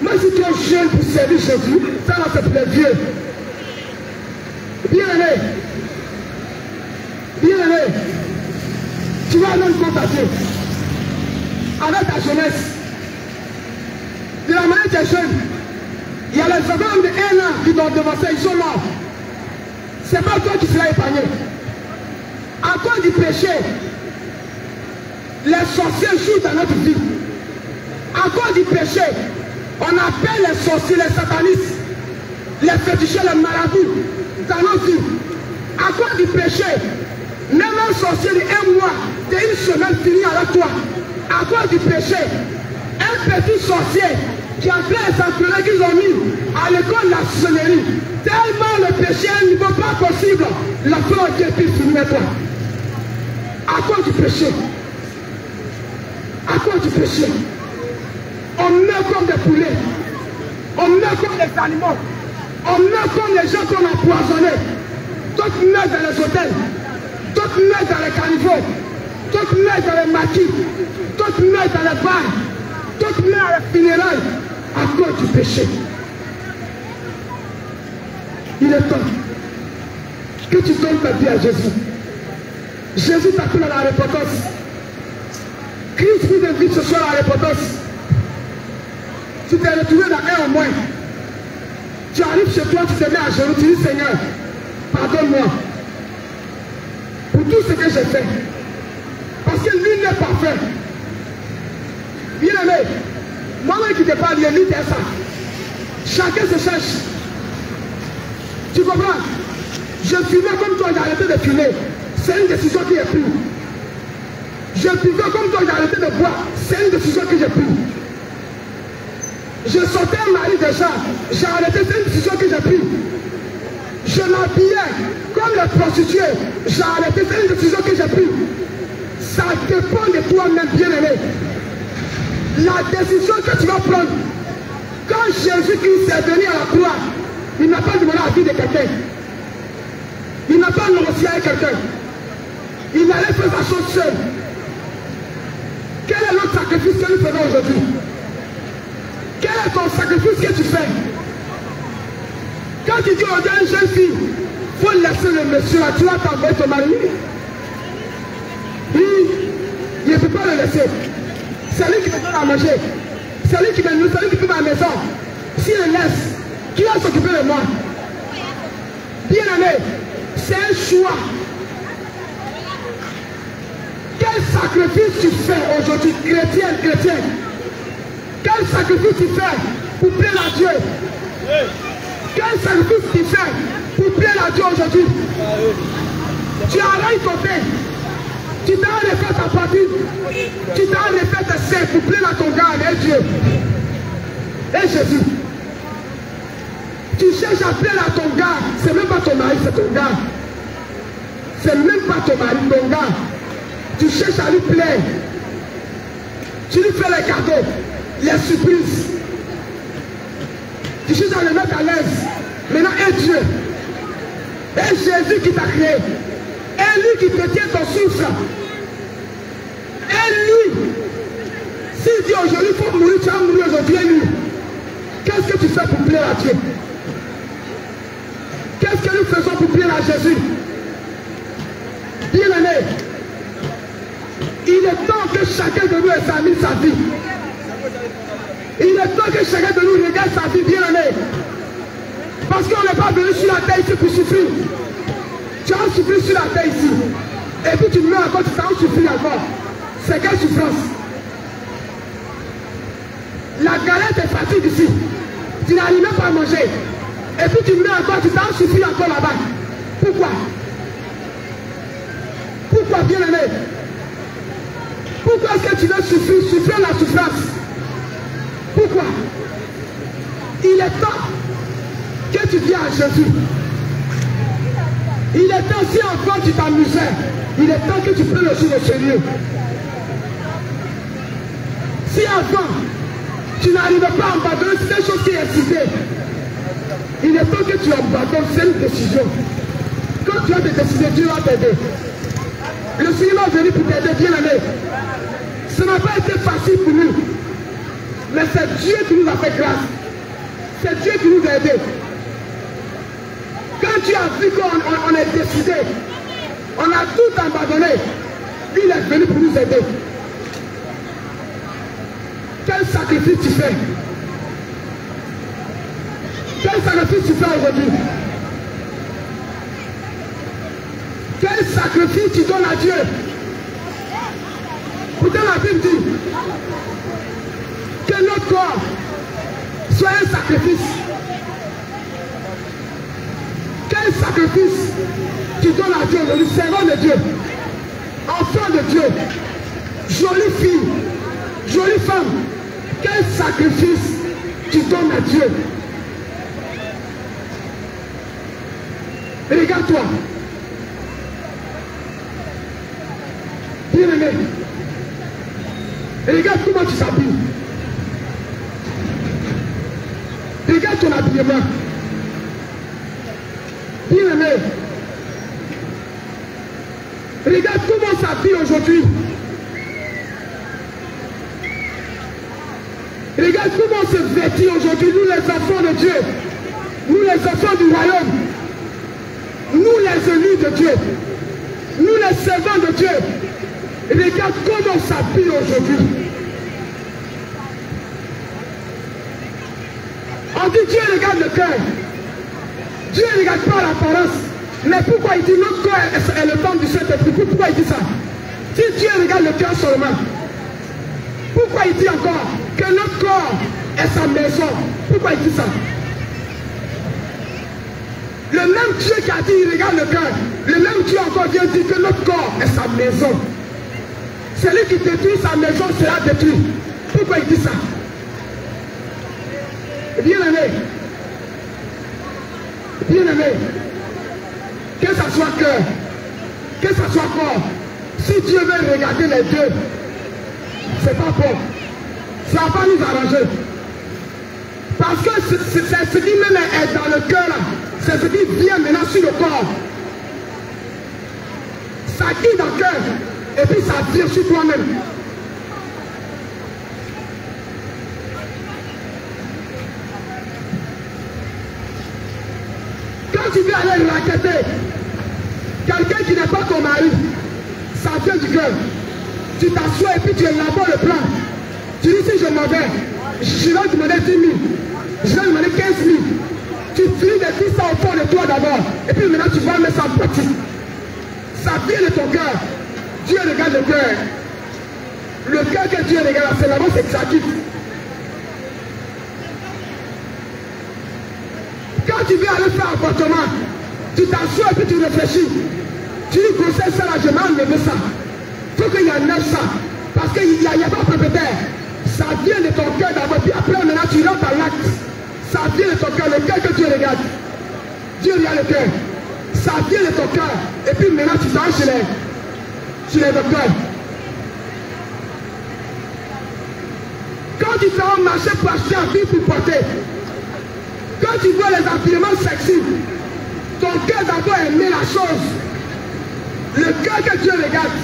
Moi je suis trop jeune pour servir Jésus. Ça va c'est pour les vieux. Bien aimé. Bien aimé. Tu vas même compte à Dieu. Avec ta jeunesse. De la manière que tu es jeune. Il y a les enfants de 1 an qui t'ont devancé, ils sont morts. C'est pas toi qui seras épargné. À cause du péché, les sorciers jouent dans notre vie. À cause du péché, on appelle les sorciers, les satanistes, les féticheurs, les marabouts dans nos vies. À cause du péché, même un sorcier de 1 mois, de 1 semaine finit avec toi. À cause du péché, un petit sorcier qui a fait les entraîneurs qu'ils ont mis à l'école de la sorcellerie. Tellement le péché est un niveau pas possible. La foi qui est plus finie avec toi. À cause du péché. À cause du péché. On meurt comme des poulets. On meurt comme des animaux. On meurt comme les gens qu'on a empoisonnés. D'autres meurent dans les hôtels. D'autres meurent dans les caniveaux. D'autres meurent dans les maquis. D'autres meurent dans les bars. D'autres meurent à les funérailles. À cause du péché. Il est temps que tu donnes ta vie à Jésus. Jésus t'appelle à la repentance. Christ vous invite ce soir à la repentance. Tu t'es retrouvé dans 1 au moins. Tu arrives chez toi, tu te mets à genoux, tu dis Seigneur, pardonne-moi pour tout ce que j'ai fait. Parce que lui n'est pas fait. Bien aimé, moi-même qui te parle, il est ça. Chacun se cherche. Tu comprends? Je fumais comme toi, j'ai arrêté de fumer. C'est une décision qui est prise. Je buvais comme toi, j'ai arrêté de boire. C'est une décision que j'ai prise. Je sortais un mari déjà, j'ai arrêté, c'est une décision que j'ai prise. Je m'habillais comme les prostituées, j'ai arrêté, c'est une décision que j'ai prise. Ça dépend de toi-même, bien-aimé. La décision que tu vas prendre, quand Jésus-Christ est venu à la croix, il n'a pas demandé la vie de quelqu'un. Il n'a pas négocié avec quelqu'un. Il allait faire sa chose seul. Quel est l'autre sacrifice que nous faisons aujourd'hui? Quel est ton sacrifice que tu fais? Quand tu dis aujourd'hui à une jeune fille, il faut laisser le monsieur là, tu vas t'envoyer ton mari. Il ne peut pas le laisser. C'est lui qui me donne à manger. C'est lui qui me nourrit, c'est lui qui fait ma maison. S'il le laisse, qui va s'occuper de moi? Bien aimé, c'est un choix. Quel sacrifice tu fais aujourd'hui, chrétien? Quel sacrifice tu fais pour plaire à Dieu? Quel sacrifice tu fais pour plaire à Dieu aujourd'hui? Tu as rien compté. Tu t'as refait ta partie. Tu t'as refait tes seins pour plaire à ton gars et Dieu. Et Jésus. Tu cherches à plaire à ton gars. C'est même pas ton mari, c'est ton gars. C'est même pas ton mari, ton gars. Tu cherches à lui plaire. Tu lui fais les cadeaux, les surprises. Tu cherches à le mettre à l'aise. Maintenant, un Dieu. Un Jésus qui t'a créé. Et lui qui te tient ton souffle. Et lui. S'il dit aujourd'hui, il faut mourir, tu vas mourir aujourd'hui. Et lui. Qu'est-ce que tu fais pour plaire à Dieu? Qu'est-ce que nous faisons pour plaire à Jésus? Bien-aimé, il est temps que chacun de nous examine sa vie. Il est temps que chacun de nous regarde sa vie, bien-aimé. Parce qu'on n'est pas venu sur la terre ici pour souffrir. Tu as souffert sur la terre ici. Et puis tu meurs encore, tu t'en souffrir encore. C'est quelle souffrance? La galette est fatigue ici. Tu n'arrives même pas à manger. Et puis tu meurs encore, tu t'en souffrir encore là-bas. Pourquoi? Pourquoi, bien-aimé? Pourquoi est-ce que tu veux souffrir la souffrance? Pourquoi? Il est temps que tu viens à Jésus. Il est temps, si encore tu t'amusais, il est temps que tu prennes le jour au sérieux. Si avant, tu n'arrives pas à abandonner ces choses qui existaient, il est temps que tu abandonnes, c'est une décision. Quand tu as des décisions, Dieu va t'aider. Le Seigneur est venu pour t'aider, bien-aimé. Ce n'a pas été facile pour nous. Mais c'est Dieu qui nous a fait grâce. C'est Dieu qui nous a aidés. Quand tu as vu qu'on est décidé, on a tout abandonné, il est venu pour nous aider. Quel sacrifice tu fais? Quel sacrifice tu fais aujourd'hui? Quel sacrifice tu donnes à Dieu? Pourtant la Bible dit que notre corps soit un sacrifice. Quel sacrifice tu donnes à Dieu, le servant de Dieu, enfant de Dieu, jolie fille, jolie femme? Quel sacrifice tu donnes à Dieu? Regarde-toi. Bien-aimé, regarde comment tu s'habilles. Regarde ton habillement. Bien-aimé, regarde comment on s'habille aujourd'hui. Regarde comment on se vêtit aujourd'hui, nous les enfants de Dieu, nous les enfants du royaume, nous les élus de Dieu, nous les servants de Dieu. Regarde comment on s'habille aujourd'hui. On dit Dieu regarde le cœur. Dieu ne regarde pas l'apparence. Mais pourquoi il dit notre corps est le temple du Saint-Esprit? Pourquoi il dit ça? Si Dieu regarde le cœur seulement, pourquoi il dit encore que notre corps est sa maison? Pourquoi il dit ça? Le même Dieu qui a dit il regarde le cœur, le même Dieu encore vient dire que notre corps est sa maison. Celui qui détruit sa maison sera détruit. Pourquoi il dit ça? Bien-aimé, bien-aimé, que ça soit cœur, que ça soit corps, si Dieu veut regarder les deux, c'est pas bon. Ça va pas nous arranger. Parce que c'est ce qui même est dans le cœur là, c'est ce qui vient maintenant sur le corps. Ça quitte dans le cœur, et puis ça vient sur toi-même. Quand tu veux aller raqueter quelqu'un qui n'est pas ton mari, ça vient du cœur. Tu t'assois et puis tu élabores le plan. Tu dis si je m'en vais, je vais demander 10 000, je vais demander 15 000. Tu finis de dire ça au fond de toi d'abord. Et puis maintenant tu vas mettre ça en pratique. Ça vient de ton cœur. Dieu regarde le cœur. Le cœur que Dieu regarde, c'est là-bas, c'est exactif. Quand tu viens aller faire appartement, tu t'assois et puis tu réfléchis. Tu dis grossesse ça là, je vais enlever ça. Il faut qu'il y enlève ça. Parce qu'il n'y a pas de propriétaire. Ça vient de ton cœur d'abord. Puis après maintenant tu rentres à l'acte. Ça vient de ton cœur, le cœur que Dieu regarde. Dieu regarde le cœur. Ça vient de ton cœur. Et puis maintenant, tu t'en chez les docteurs. Quand tu fais un marché pour acheter un fil pour porter, quand tu vois les habillements sexy, ton cœur d'abord aimer la chose. Le cœur que Dieu regarde,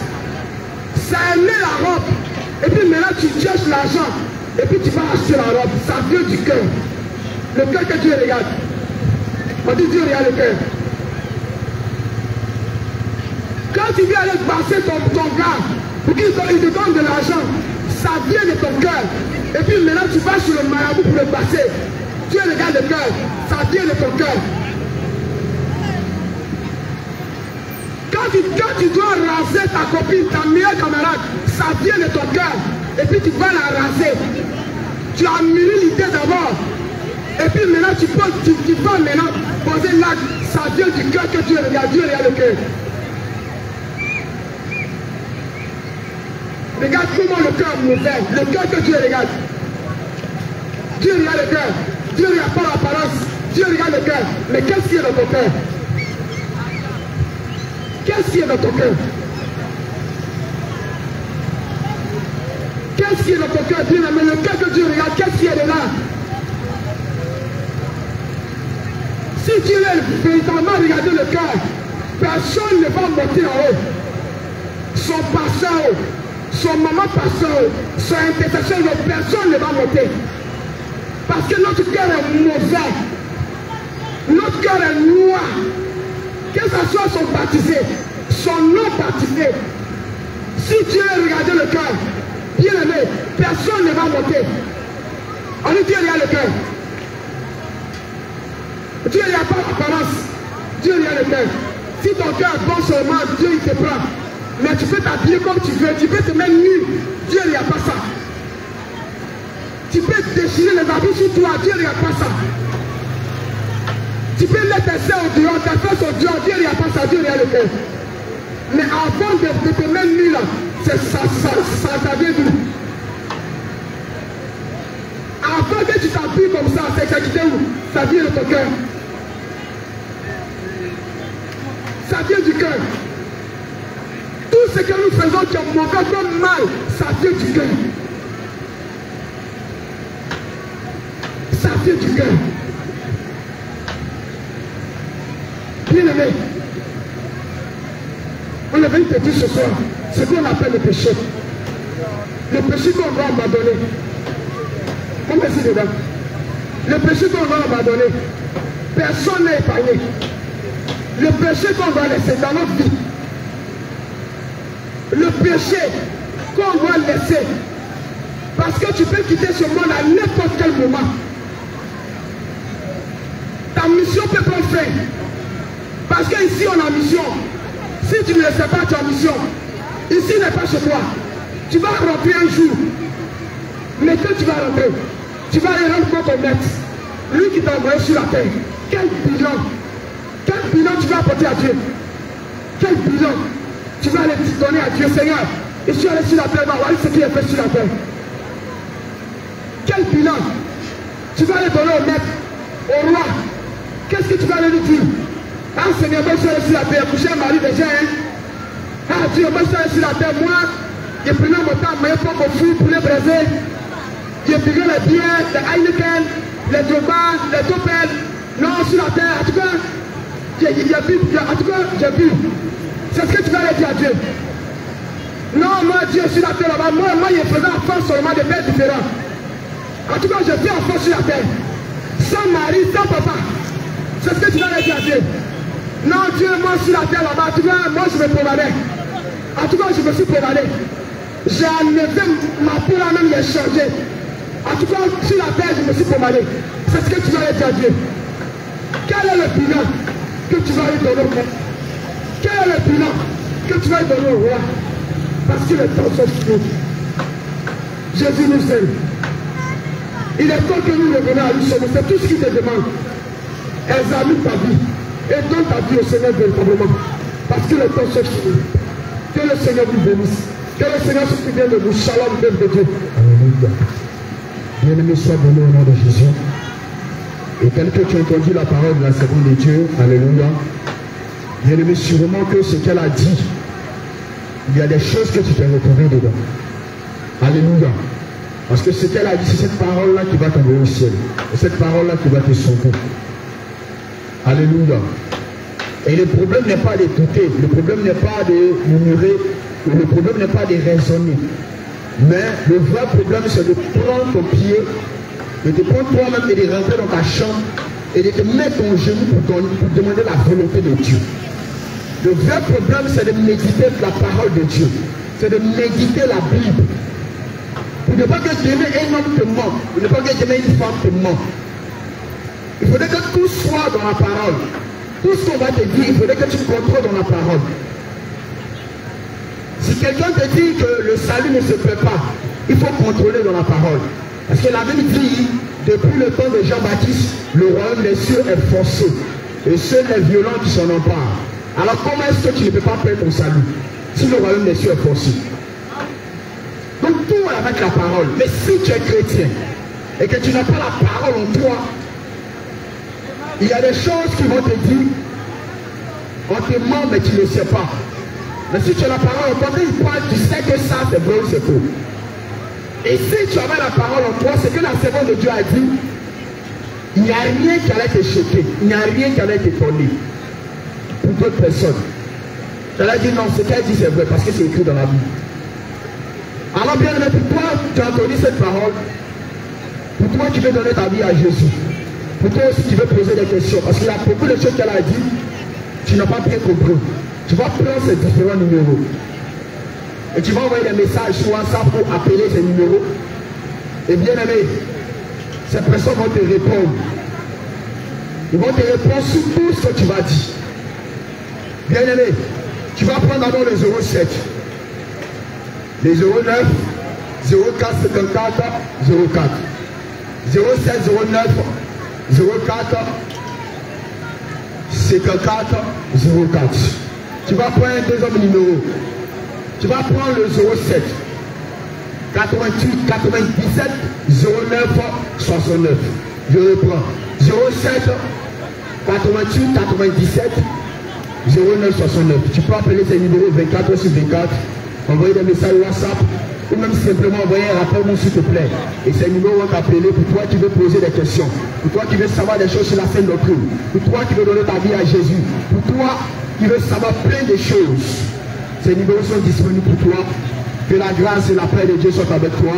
ça aimer la robe. Et puis maintenant tu cherches l'argent. Et puis tu vas acheter la robe. Ça vient du cœur. Le cœur que Dieu regarde. On dit Dieu regarde le cœur. Quand tu viens aller passer ton gars pour qu'il te donne de l'argent, ça vient de ton cœur. Et puis maintenant tu vas sur le marabout pour le passer. Dieu regarde le cœur. Ça vient de ton cœur. Quand tu dois raser ta copine, ta meilleure camarade, ça vient de ton cœur. Et puis tu vas la raser. Tu as mûri l'idée d'abord. Et puis maintenant tu vas maintenant poser l'acte. Ça vient du cœur que Dieu regarde. Dieu regarde le cœur. Regarde comment le cœur est mauvais. Le cœur que Dieu regarde. Dieu regarde le cœur. Dieu ne regarde pas l'apparence. Dieu regarde le cœur. Mais qu'est-ce qui est dans ton cœur? Qu'est-ce qui est dans ton cœur? Qu'est-ce qui est dans ton cœur? Bien aimé, le cœur que Dieu regarde, qu'est-ce qui est de là? Si Dieu est véritablement regardé le cœur, personne ne va monter en haut. Son pasteur, son maman pasteur, son intercession, personne ne va monter. Parce que notre cœur est mauvais. Notre cœur est noir. Que ce soit son baptisé, son non baptisé. Si Dieu regarde le cœur, bien aimé, personne ne va monter. On dit Dieu regarde le cœur. Dieu ne regarde pas l'apparence. Dieu regarde le cœur. Si ton cœur est bon seulement, Dieu il te prend. Mais tu peux t'habiller comme tu veux, tu peux te mettre nu. Dieu ne regarde pas ça. Tu peux déchirer les habits sur toi, Dieu ne regarde pas ça. Tu peux mettre tes seins au dehors, tes fesses au dehors, Dieu ne regarde pas ça, Dieu regarde le cœur. Mais avant de te mettre nu là, ça vient d'où? Avant que tu t'habilles comme ça, c'est où? Ça vient de ton cœur. Ça vient du cœur. Tout ce que nous faisons qui est mauvais comme mal, ça vient du cœur. Ça vient du cœur. Bien aimé, on est venu te dire ce soir ce qu'on appelle le péché. Le péché qu'on va abandonner. On met ici dedans. Le péché qu'on va abandonner. Personne n'est épargné. Le péché qu'on va laisser dans notre vie. Le péché qu'on doit laisser. Parce que tu peux quitter ce monde à n'importe quel moment. Ta mission peut prendre fin. Parce qu'ici on a mission. Si tu ne le sais pas, tu as mission. Ici n'est pas chez toi. Tu vas rentrer un jour. Mais quand tu vas rentrer, tu vas aller rendre compte au maître. Lui qui t'a envoyé sur la terre. Quel bilan? Quel bilan tu vas apporter à Dieu? Quel bilan tu vas aller donner à Dieu? Seigneur, je suis allé sur la terre, voilà ce qui est fait sur la terre. Quel bilan tu vas aller donner au maître, au roi? Qu'est-ce que tu vas aller lui dire? Ah Seigneur, moi je suis allé sur la terre, coucher un mari déjà, hein? Ah Dieu, moi je suis allé sur la terre, moi, j'ai pris mon temps, mais pas mon fou pour les braiser. J'ai pris les bières, les Heineken, les Joba, les Topel. Non, sur la terre, en tout cas, j'ai vu. C'est ce que tu vas aller dire à Dieu. Non, moi Dieu sur la terre là-bas, moi je faisais enfant seulement des pères différents. En tout cas, je vis enfant sur la terre. Sans mari, sans papa. C'est ce que tu vas aller dire à Dieu. Non, Dieu, moi sur la terre là-bas, en tout cas, moi je me promenais. En tout cas, je me suis promené. J'ai enlevé ma peau là même, j'ai changé. En tout cas, sur la terre, je me suis promené. C'est ce que tu vas aller dire à Dieu. Quel est le bilan que tu vas lui donner au roi? Quel est le bilan que tu vas lui donner au roi? Parce que le temps sont finis. Jésus nous aime. Il est temps que nous revenions à lui seul. C'est tout ce qu'il te demande. Examine ta vie et donne ta vie au Seigneur véritablement. Parce que le temps sont finis. Que le Seigneur vous bénisse. Que le Seigneur se souvienne de vous. Shalom, peuple de Dieu. Alléluia. Bien-aimé, soit béni au nom de Jésus. Et tel que tu as entendu la parole de la servante de Dieu, alléluia, bien-aimé, sûrement que ce qu'elle a dit, il y a des choses que tu t'es retrouvé dedans. Alléluia. Parce que ce qu'elle a dit, c'est cette parole-là qui va t'envoyer au ciel. C'est cette parole-là qui va te sauver. Alléluia. Et le problème n'est pas de douter, le problème n'est pas de murmurer, le problème n'est pas de raisonner. Mais le vrai problème, c'est de prendre ton pied, de te prendre toi-même et de rentrer dans ta chambre et de te mettre ton genou pour demander la volonté de Dieu. Le vrai problème, c'est de méditer la parole de Dieu. C'est de méditer la Bible. Pour ne pas que demain un homme te manque, pour ne pas que demain une femme te manque. Il faudrait que tout soit dans la parole. Tout ce qu'on va te dire, il faudrait que tu contrôles dans la parole. Si quelqu'un te dit que le salut ne se fait pas, il faut contrôler dans la parole. Parce que la Bible dit, depuis le temps de Jean-Baptiste, le royaume des cieux est forcé. Et seuls les violents qui s'en emparent. Alors comment est-ce que tu ne peux pas perdre ton salut si le royaume des cieux est forcé? Donc tout est avec la parole. Mais si tu es chrétien et que tu n'as pas la parole en toi, il y a des choses qui vont te dire, on te ment mais tu ne sais pas. Mais si tu as la parole en toi, quand il parle, tu sais que ça c'est vrai ou c'est faux. Et si tu avais la parole en toi, c'est que la servante de Dieu a dit, il n'y a rien qui allait te choquer, il n'y a rien qui allait t'étonner. Pour d'autres personnes. Elle a dit non, ce qu'elle dit c'est vrai parce que c'est écrit dans la Bible. Alors bien aimé, pour toi, tu as entendu cette parole. Pour toi, tu veux donner ta vie à Jésus. Pour toi aussi, tu veux poser des questions. Parce qu'il y a beaucoup de choses qu'elle a dit, tu n'as pas bien compris. Tu vas prendre ces différents numéros. Et tu vas envoyer des messages sur WhatsApp pour appeler ces numéros. Et bien aimé, ces personnes vont te répondre. Ils vont te répondre sur tout ce que tu vas dire. Bien aimé, tu vas prendre d'abord le 07. Les 09, 04, 54, 04. 07, 09, 04, 54, 04. Tu vas prendre un deuxième numéro. Tu vas prendre le 07, 88, 97, 09, 69. Je reprends. 07, 88, 97, 09, 69. Tu peux appeler ces numéros 24 sur 24, envoyer des messages WhatsApp, ou même simplement envoyer un rappel, s'il te plaît. Et ces numéros vont t'appeler pour toi qui veux poser des questions, pour toi qui veux savoir des choses sur la sainte doctrine, pour toi qui veux donner ta vie à Jésus, pour toi qui veux savoir plein de choses. Ces numéros sont disponibles pour toi. Que la grâce et la paix de Dieu soient avec toi.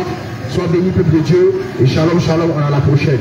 Sois béni, peuple de Dieu. Et shalom, shalom, à la prochaine.